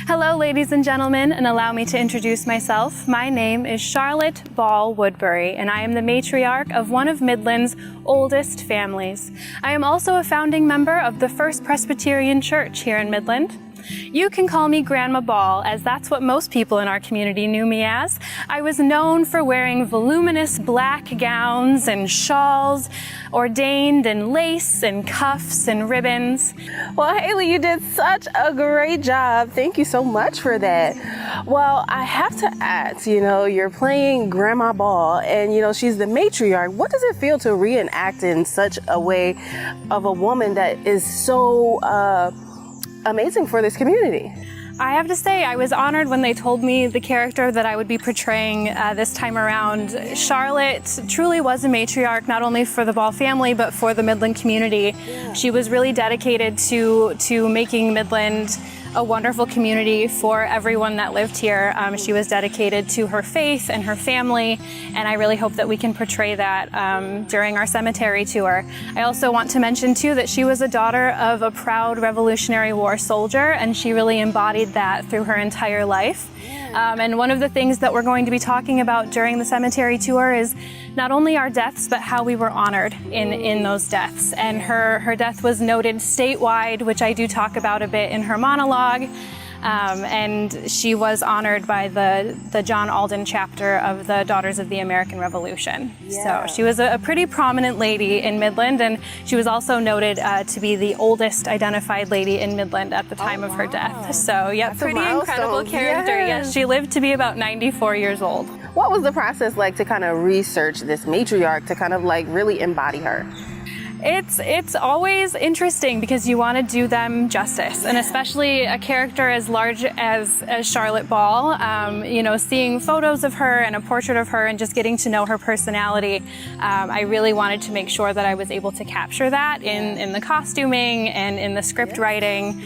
Hello, ladies and gentlemen, and allow me to introduce myself. My name is Charlotte Ball Woodbury, and I am the matriarch of one of Midland's oldest families. I am also a founding member of the First Presbyterian Church here in Midland. You can call me Grandma Ball, as that's what most people in our community knew me as. I was known for wearing voluminous black gowns and shawls, ordained in lace and cuffs and ribbons. Well, Haley, you did such a great job. Thank you so much for that. Well, I have to ask, you're playing Grandma Ball and, she's the matriarch. What does it feel to reenact in such a way of a woman that is so amazing for this community? I have to say, I was honored when they told me the character that I would be portraying this time around. Charlotte truly was a matriarch, not only for the Ball family, but for the Midland community. Yeah. She was really dedicated to making Midland a wonderful community for everyone that lived here. She was dedicated to her faith and her family, and I really hope that we can portray that during our cemetery tour. I also want to mention too that she was a daughter of a proud Revolutionary War soldier, and she really embodied that through her entire life. And one of the things that we're going to be talking about during the cemetery tour is not only our deaths, but how we were honored in those deaths. And her death was noted statewide, which I do talk about a bit in her monologue. And she was honored by the John Alden chapter of the Daughters of the American Revolution. Yeah. So she was a pretty prominent lady in Midland, and she was also noted to be the oldest identified lady in Midland at the time of her death. So yeah, that's pretty incredible character. Yes, she lived to be about 94 years old. What was the process like to kind of research this matriarch, to kind of like really embody her? It's always interesting because you want to do them justice, and especially a character as large as Charlotte Ball. Seeing photos of her and a portrait of her and just getting to know her personality, I really wanted to make sure that I was able to capture that in the costuming and in the script writing.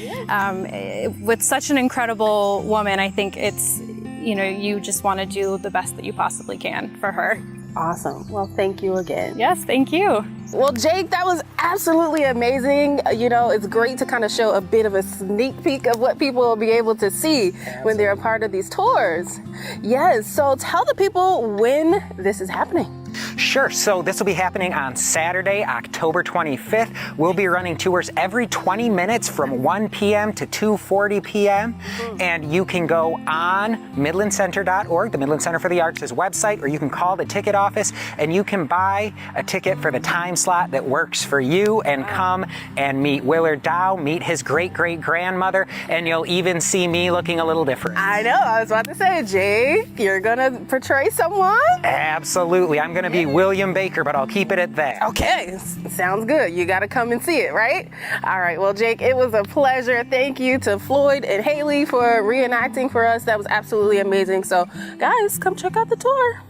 With such an incredible woman, I think it's, you just want to do the best that you possibly can for her. Awesome. Well, thank you again. Yes, thank you. Well, Jake, that was absolutely amazing. It's great to kind of show a bit of a sneak peek of what people will be able to see when they're a part of these tours. Yes, so tell the people when this is happening. Sure. So this will be happening on Saturday, October 25th. We'll be running tours every 20 minutes from 1 p.m. to 2:40 p.m. And you can go on midlandcenter.org, the Midland Center for the Arts' website, or you can call the ticket office and you can buy a ticket for the time slot that works for you and come and meet Willard Dow, meet his great-great-grandmother, and you'll even see me looking a little different. I know. I was about to say, Jake, you're going to portray someone? Absolutely. I'm going to be William Baker, but I'll keep it at that. Okay, sounds good. You got to come and see it, right? All right, well, Jake, it was a pleasure. Thank you to Floyd and Haley for reenacting for us. That was absolutely amazing. So, guys, come check out the tour.